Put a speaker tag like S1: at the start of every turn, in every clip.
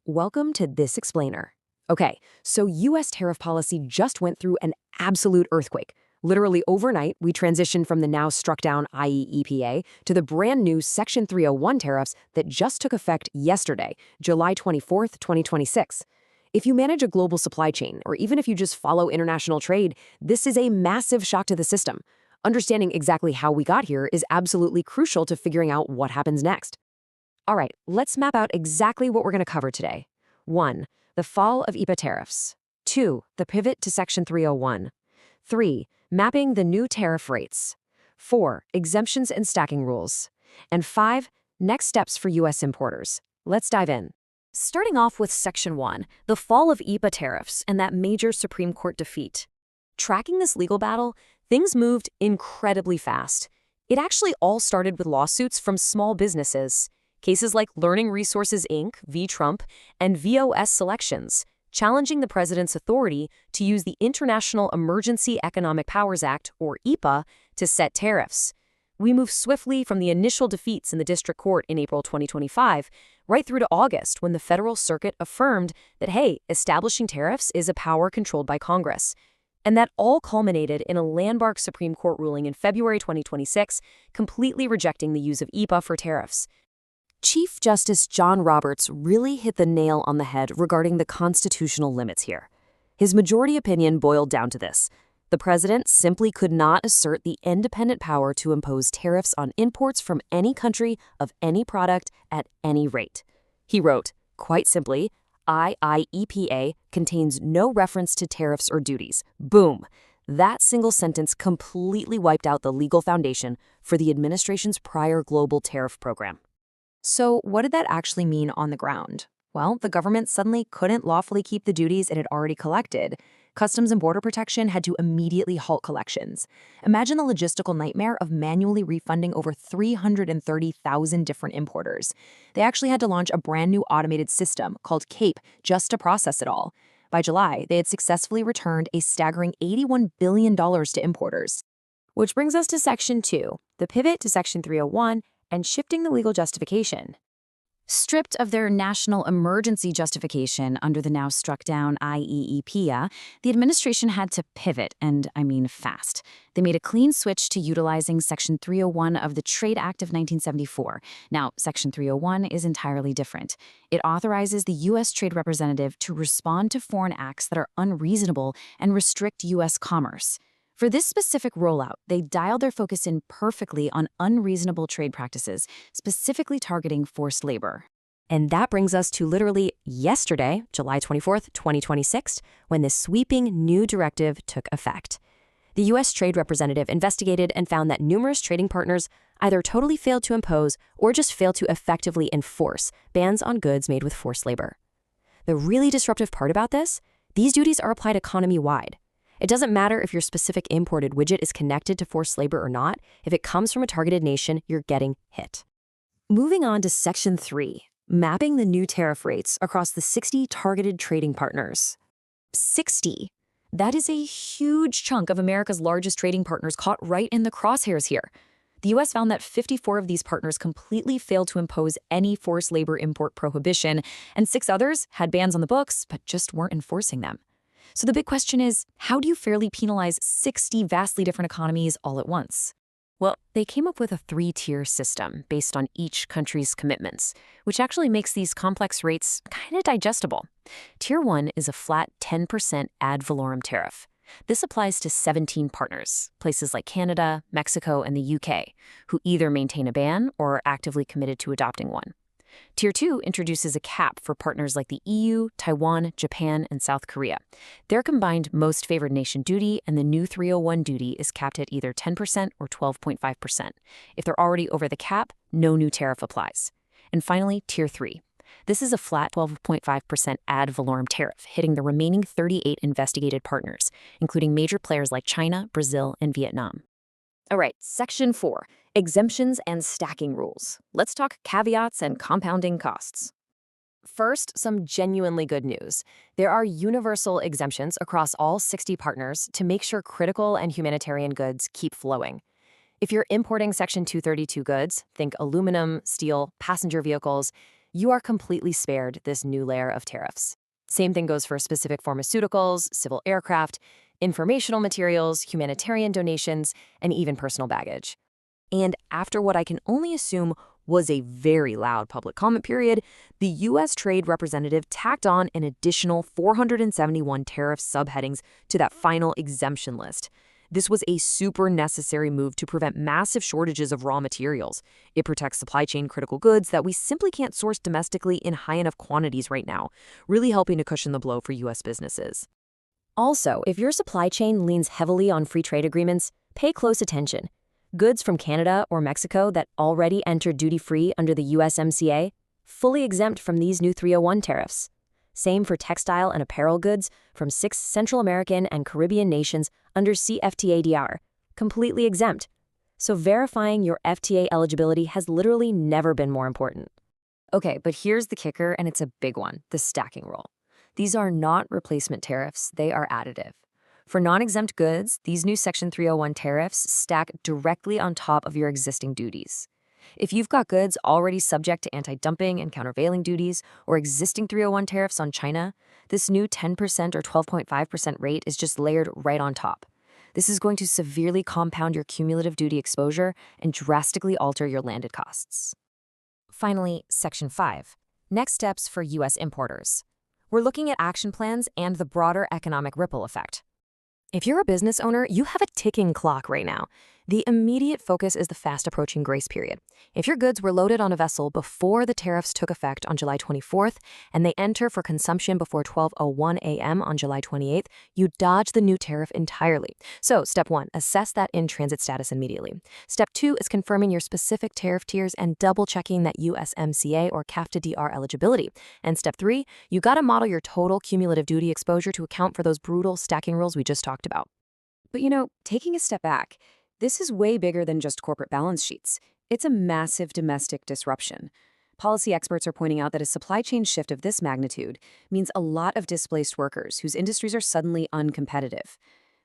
S1: Welcome to This Explainer. Okay, so US tariff policy just went through an absolute earthquake. Literally overnight, we transitioned from the now struck down IEEPA to the brand new Section 301 tariffs that just took effect yesterday, July 24th, 2026. If you manage a global supply chain, or even if you just follow international trade, this is a massive shock to the system. Understanding exactly how we got here is absolutely crucial to figuring out what happens next. All right, let's map out exactly what we're going to cover today. 1. The fall of IEEPA tariffs. 2. The pivot to Section 301. 3. Mapping the new tariff rates. 4. Exemptions and stacking rules. And 5. Next steps for U.S. importers. Let's dive in. Starting off with Section 1, the fall of IEEPA tariffs and that major Supreme Court defeat. Tracking this legal battle, things moved incredibly fast. It actually all started with lawsuits from small businesses. Cases like Learning Resources, Inc., v. Trump, and VOS Selections, challenging the president's authority to use the International Emergency Economic Powers Act, or EPA, to set tariffs. We move swiftly from the initial defeats in the district court in April 2025 right through to August when the federal circuit affirmed that, hey, establishing tariffs is a power controlled by Congress. And that all culminated in a landmark Supreme Court ruling in February 2026, completely rejecting the use of EPA for tariffs. Chief Justice John Roberts really hit the nail on the head regarding the constitutional limits here. His majority opinion boiled down to this: the president simply could not assert the independent power to impose tariffs on imports from any country of any product at any rate. He wrote, quite simply, IEEPA contains no reference to tariffs or duties. Boom! That single sentence completely wiped out the legal foundation for the administration's prior global tariff program. So what did that actually mean on the ground? Well, the government suddenly couldn't lawfully keep the duties it had already collected. Customs and Border Protection had to immediately halt collections. Imagine the logistical nightmare of manually refunding over 330,000 different importers. They actually had to launch a brand new automated system called CAPE just to process it all. By July, they had successfully returned a staggering $81 billion to importers. Which brings us to Section 2, the pivot to Section 301, and shifting the legal justification. Stripped of their national emergency justification under the now struck-down IEEPA, the administration had to pivot, and I mean fast. They made a clean switch to utilizing Section 301 of the Trade Act of 1974. Now, Section 301 is entirely different. It authorizes the U.S. Trade Representative to respond to foreign acts that are unreasonable and restrict U.S. commerce. For this specific rollout, they dialed their focus in perfectly on unreasonable trade practices, specifically targeting forced labor. And that brings us to literally yesterday, July 24th, 2026, when this sweeping new directive took effect. The U.S. Trade Representative investigated and found that numerous trading partners either totally failed to impose or just failed to effectively enforce bans on goods made with forced labor. The really disruptive part about this? These duties are applied economy-wide. It doesn't matter if your specific imported widget is connected to forced labor or not. If it comes from a targeted nation, you're getting hit. Moving on to Section 3, mapping the new tariff rates across the 60 targeted trading partners. 60. That is a huge chunk of America's largest trading partners caught right in the crosshairs here. The U.S. found that 54 of these partners completely failed to impose any forced labor import prohibition, and 6 others had bans on the books but just weren't enforcing them. So the big question is, how do you fairly penalize 60 vastly different economies all at once? Well, they came up with a 3-tier system based on each country's commitments, which actually makes these complex rates kind of digestible. Tier 1 is a flat 10% ad valorem tariff. This applies to 17 partners, places like Canada, Mexico, and the UK, who either maintain a ban or are actively committed to adopting one. Tier 2 introduces a cap for partners like the EU, Taiwan, Japan, and South Korea. Their combined most favored nation duty and the new 301 duty is capped at either 10% or 12.5%. If they're already over the cap, no new tariff applies. And finally, Tier 3. This is a flat 12.5% ad valorem tariff, hitting the remaining 38 investigated partners, including major players like China, Brazil, and Vietnam. All right, Section 4, exemptions and stacking rules. Let's talk caveats and compounding costs. First, some genuinely good news. There are universal exemptions across all 60 partners to make sure critical and humanitarian goods keep flowing. If you're importing Section 232 goods, think aluminum, steel, passenger vehicles, you are completely spared this new layer of tariffs. Same thing goes for specific pharmaceuticals, civil aircraft, informational materials, humanitarian donations, and even personal baggage. And after what I can only assume was a very loud public comment period, the U.S. Trade Representative tacked on an additional 471 tariff subheadings to that final exemption list. This was a super necessary move to prevent massive shortages of raw materials. It protects supply chain critical goods that we simply can't source domestically in high enough quantities right now, really helping to cushion the blow for U.S. businesses. Also, if your supply chain leans heavily on free trade agreements, pay close attention. Goods from Canada or Mexico that already entered duty-free under the USMCA, fully exempt from these new 301 tariffs. Same for textile and apparel goods from 6 Central American and Caribbean nations under CFTA-DR, completely exempt. So verifying your FTA eligibility has literally never been more important. Okay, but here's the kicker, and it's a big one, the stacking rule. These are not replacement tariffs, they are additive. For non-exempt goods, these new Section 301 tariffs stack directly on top of your existing duties. If you've got goods already subject to anti-dumping and countervailing duties or existing 301 tariffs on China, this new 10% or 12.5% rate is just layered right on top. This is going to severely compound your cumulative duty exposure and drastically alter your landed costs. Finally, Section 5. Next steps for U.S. importers. We're looking at action plans and the broader economic ripple effect. If you're a business owner, you have a ticking clock right now. The immediate focus is the fast-approaching grace period. If your goods were loaded on a vessel before the tariffs took effect on July 24th and they enter for consumption before 12:01 a.m. on July 28th, you dodge the new tariff entirely. So, step 1, assess that in-transit status immediately. Step 2 is confirming your specific tariff tiers and double-checking that USMCA or CAFTA-DR eligibility. And step 3, you gotta model your total cumulative duty exposure to account for those brutal stacking rules we just talked about. But taking a step back, this is way bigger than just corporate balance sheets. It's a massive domestic disruption. Policy experts are pointing out that a supply chain shift of this magnitude means a lot of displaced workers whose industries are suddenly uncompetitive.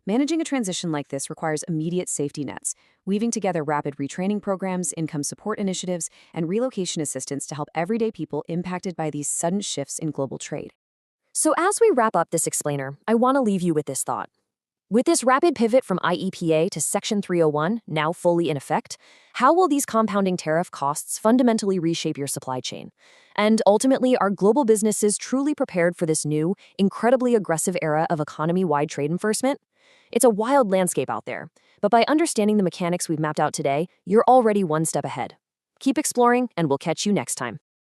S1: Managing a transition like this requires immediate safety nets, weaving together rapid retraining programs, income support initiatives, and relocation assistance to help everyday people impacted by these sudden shifts in global trade. So as we wrap up this explainer, I want to leave you with this thought. With this rapid pivot from IEPA to Section 301 now fully in effect, how will these compounding tariff costs fundamentally reshape your supply chain? And ultimately, are global businesses truly prepared for this new, incredibly aggressive era of economy-wide trade enforcement? It's a wild landscape out there, but by understanding the mechanics we've mapped out today, you're already one step ahead. Keep exploring, and we'll catch you next time.